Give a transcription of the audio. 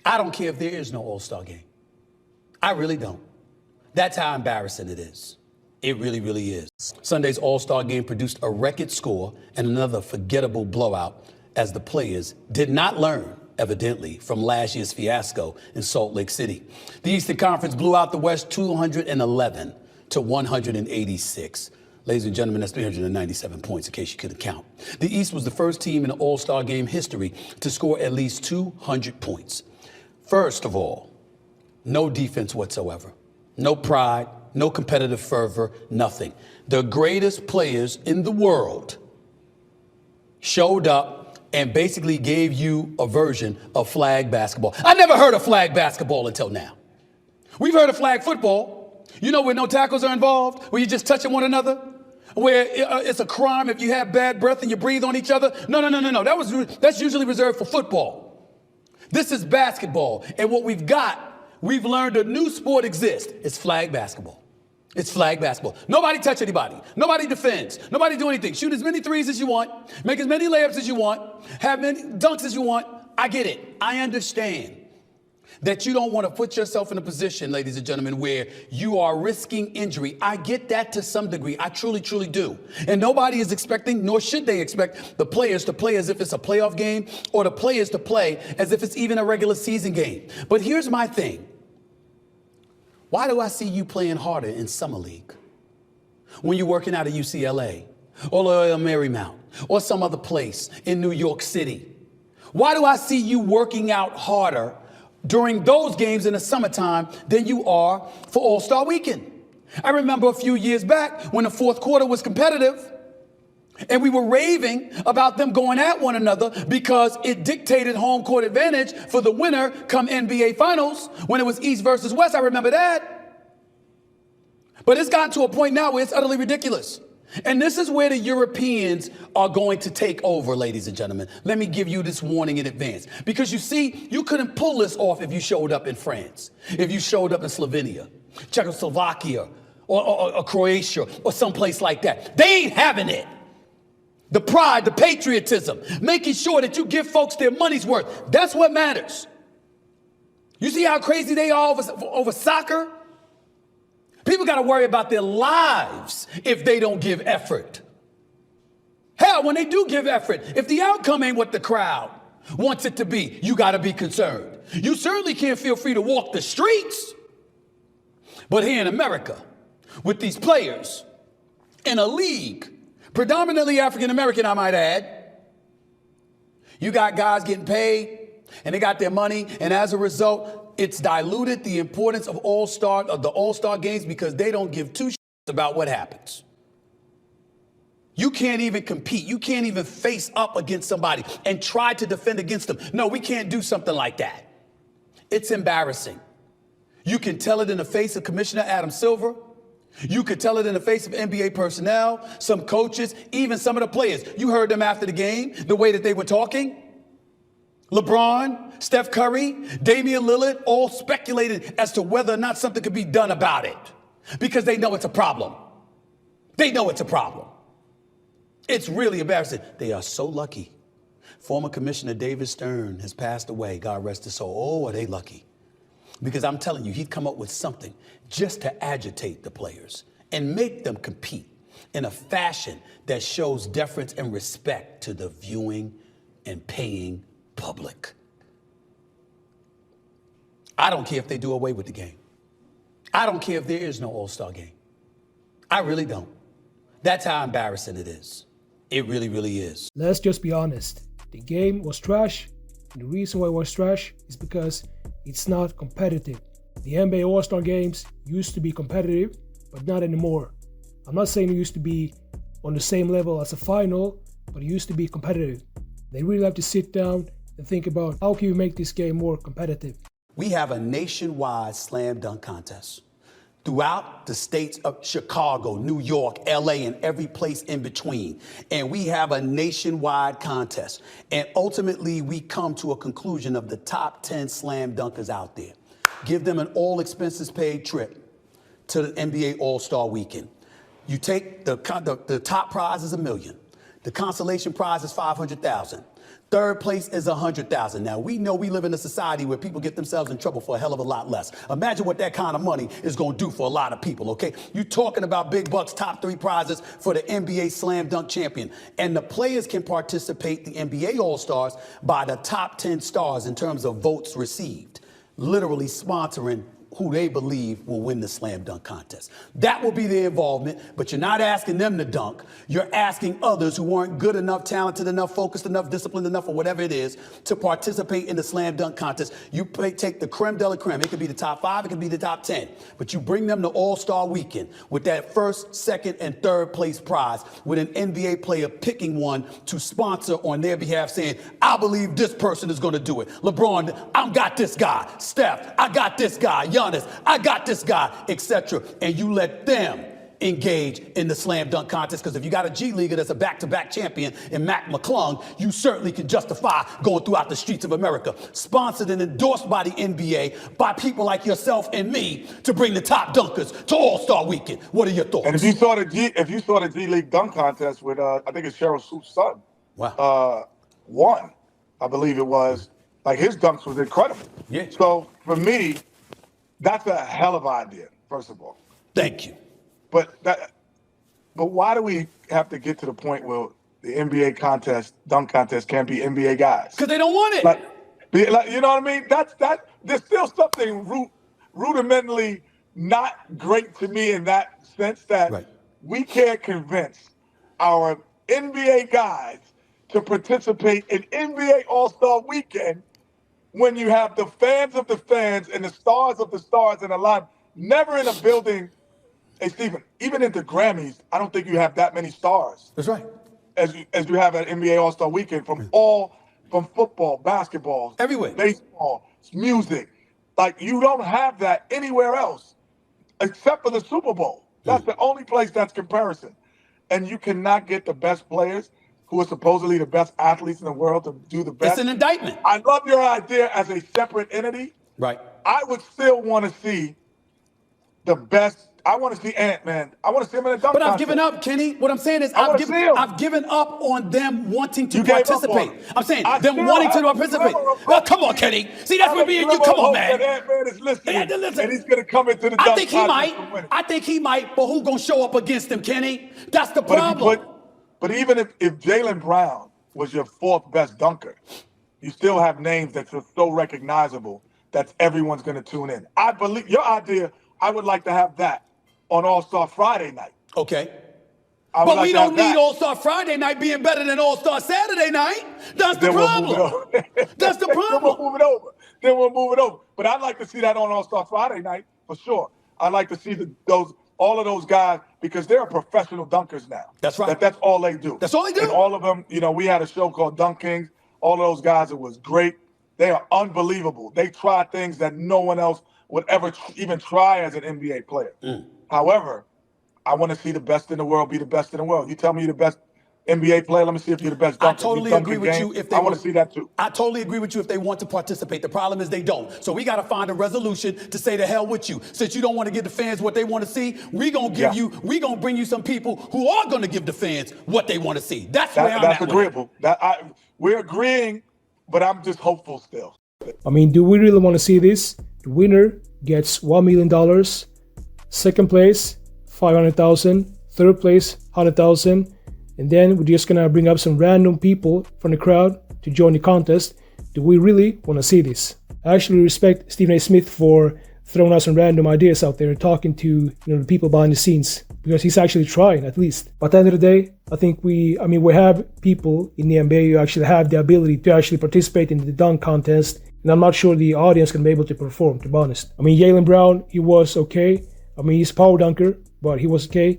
I don't care if there is no All-Star game. I really don't. That's how embarrassing it is. It really, really is. Sunday's All-Star game produced a record score and another forgettable blowout as the players did not learn, evidently, from last year's fiasco in Salt Lake City. The Eastern Conference blew out the West 211 to 186. Ladies and gentlemen, that's 397 points in case you couldn't count. The East was the first team in All-Star game history to score at least 200 points. First of all, no defense whatsoever. No pride, no competitive fervor, nothing. The greatest players in the world showed up and basically gave you a version of flag basketball. I never heard of flag basketball until now. We've heard of flag football, you know, where no tackles are involved, where you're just touching one another, where it's a crime if you have bad breath and you breathe on each other. No. That's usually reserved for football. This is basketball. And what we've learned a new sport exists. It's flag basketball. It's flag basketball. Nobody touch anybody. Nobody defends. Nobody do anything. Shoot as many threes as you want. Make as many layups as you want. Have many dunks as you want. I get it. I understand that you don't want to put yourself in a position, ladies and gentlemen, where you are risking injury. I get that to some degree. I truly, truly do. And nobody is expecting, nor should they expect, the players to play as if it's a playoff game or the players to play as if it's even a regular season game. But here's my thing. Why do I see you playing harder in Summer League when you're working out at UCLA or Loyola Marymount or some other place in New York City? Why do I see you working out harder during those games in the summertime than you are for All-Star Weekend? I remember a few years back when the fourth quarter was competitive and we were raving about them going at one another because it dictated home court advantage for the winner come NBA Finals when it was East versus West. I remember that. But it's gotten to a point now where it's utterly ridiculous. And this is where the Europeans are going to take over, ladies and gentlemen. Let me give you this warning in advance. Because you see, you couldn't pull this off if you showed up in France, if you showed up in Slovenia, Czechoslovakia, or Croatia, or someplace like that. They ain't having it. The pride, the patriotism, making sure that you give folks their money's worth. That's what matters. You see how crazy they are over soccer? People got to worry about their lives if they don't give effort. Hell, when they do give effort, if the outcome ain't what the crowd wants it to be, you got to be concerned. You certainly can't feel free to walk the streets. But here in America, with these players in a league, predominantly African-American, I might add, you got guys getting paid and they got their money. And as a result, it's diluted the importance of the All-Star games because they don't give two shits about what happens. You can't even compete. You can't even face up against somebody and try to defend against them. No, we can't do something like that. It's embarrassing. You can tell it in the face of Commissioner Adam Silver. You could tell it in the face of NBA personnel, some coaches, even some of the players. You heard them after the game, the way that they were talking. LeBron, Steph Curry, Damian Lillard, all speculated as to whether or not something could be done about it because they know it's a problem. They know it's a problem. It's really embarrassing. They are so lucky. Former Commissioner David Stern has passed away. God rest his soul. Oh, are they lucky? Because I'm telling you, he'd come up with something just to agitate the players and make them compete in a fashion that shows deference and respect to the viewing and paying public. I don't care if they do away with the game. I don't care if there is no All-Star game. I really don't. That's how embarrassing it is. It really, really is. Let's just be honest. The game was trash. And the reason why it was trash is because it's not competitive. The NBA All-Star games used to be competitive, but not anymore. I'm not saying it used to be on the same level as a final, but it used to be competitive. They really have to sit down and think about how can you make this game more competitive. We have a nationwide slam dunk contest throughout the states of Chicago, New York, LA, and every place in between. And we have a nationwide contest. And ultimately, we come to a conclusion of the top 10 slam dunkers out there. Give them an all expenses paid trip to the NBA All-Star Weekend. You take the top prize is $1 million. The consolation prize is $500,000. Third place is $100,000. Now, we know we live in a society where people get themselves in trouble for a hell of a lot less. Imagine what that kind of money is going to do for a lot of people, okay? You're talking about big bucks, top 3 prizes for the NBA Slam Dunk Champion. And the players can participate, the NBA All-Stars, by the top 10 stars in terms of votes received, literally sponsoring who they believe will win the slam dunk contest. That will be their involvement, but you're not asking them to dunk. You're asking others who aren't good enough, talented enough, focused enough, disciplined enough, or whatever it is, to participate in the slam dunk contest. You take the creme de la creme. It could be the top 5, it could be the top 10, but you bring them to All-Star Weekend with that first, second, and third place prize, with an NBA player picking one to sponsor on their behalf, saying, I believe this person is going to do it. LeBron, I got this guy. Steph, I got this guy. Giannis, I got this guy, etc. And you let them engage in the slam dunk contest, because if you got a G Leaguer that's a back-to-back champion in Mac McClung, you certainly can justify going throughout the streets of America, sponsored and endorsed by the NBA, by people like yourself and me, to bring the top dunkers to All-Star Weekend. What are your thoughts? And if you saw the G League dunk contest with I think it's Sharrell Soup's son, wow, won, I believe it was. Like, his dunks was incredible. Yeah. So for me, that's a hell of an idea, first of all. Thank you. But why do we have to get to the point where the NBA contest, dunk contest, can't be NBA guys? Because they don't want it. Like, you know what I mean? There's still something rudimentally not great to me in that sense, that we can't convince our NBA guys to participate in NBA All-Star Weekend when you have the fans of the fans and the stars of the stars in a line, never in a building. Hey, Stephen, even at the Grammys, I don't think you have that many stars. That's right. As you have at NBA All-Star Weekend from football, basketball, everywhere, baseball, music. Like, you don't have that anywhere else except for the Super Bowl. That's the only place that's comparison. And you cannot get the best players, who are supposedly the best athletes in the world, to do the best. It's an indictment. I love your idea as a separate entity. Right. I would still want to see the best. I want to see Ant-Man. I want to see him in a dunk But I've contest. given up, Kenny. What I'm saying is I've given up on them wanting to participate. I'm saying them wanting to participate. Well, come on, Kenny. See, that's where me and you, come on, man. Ant-Man is listening, and he's going to come into the dunk I think he contest. I think he might, but who's going to show up against him, Kenny? That's the problem. But even if Jaylen Brown was your 4th best dunker, you still have names that are so recognizable that everyone's going to tune in. I believe your idea, I would like to have that on All-Star Friday night. Okay. But we don't need All-Star Friday night being better than All-Star Saturday night. That's the problem. That's the problem. Then we'll move it over. But I'd like to see that on All-Star Friday night, for sure. I'd like to see all of those guys, because they're professional dunkers now. That's right. That's all they do. That's all they do. And all of them, we had a show called Dunk Kings. All of those guys, it was great. They are unbelievable. They try things that no one else would ever even try as an NBA player. However, I want to see the best in the world be the best in the world. You tell me you're the best NBA player, let me see if you're the best dunker. I totally agree with you. I want to see that too. I totally agree with you if they want to participate. The problem is they don't. So we got to find a resolution to say the hell with you. Since you don't want to give the fans what they want to see, we're going to bring you some people who are going to give the fans what they want to see. That's agreeable. We're agreeing, but I'm just hopeful still. I mean, do we really want to see this? The winner gets $1 million, second place, 500,000, third place, 100,000. And then we're just gonna bring up some random people from the crowd to join the contest. Do we really want to see this? I actually respect Stephen A. Smith for throwing out some random ideas out there and talking to the people behind the scenes, because he's actually trying at least. But at the end of the day, I think we have people in the NBA who actually have the ability to actually participate in the dunk contest, and I'm not sure the audience can be able to perform, to be honest. I mean, Jaylen Brown, he was okay. I mean, he's a power dunker, but he was okay.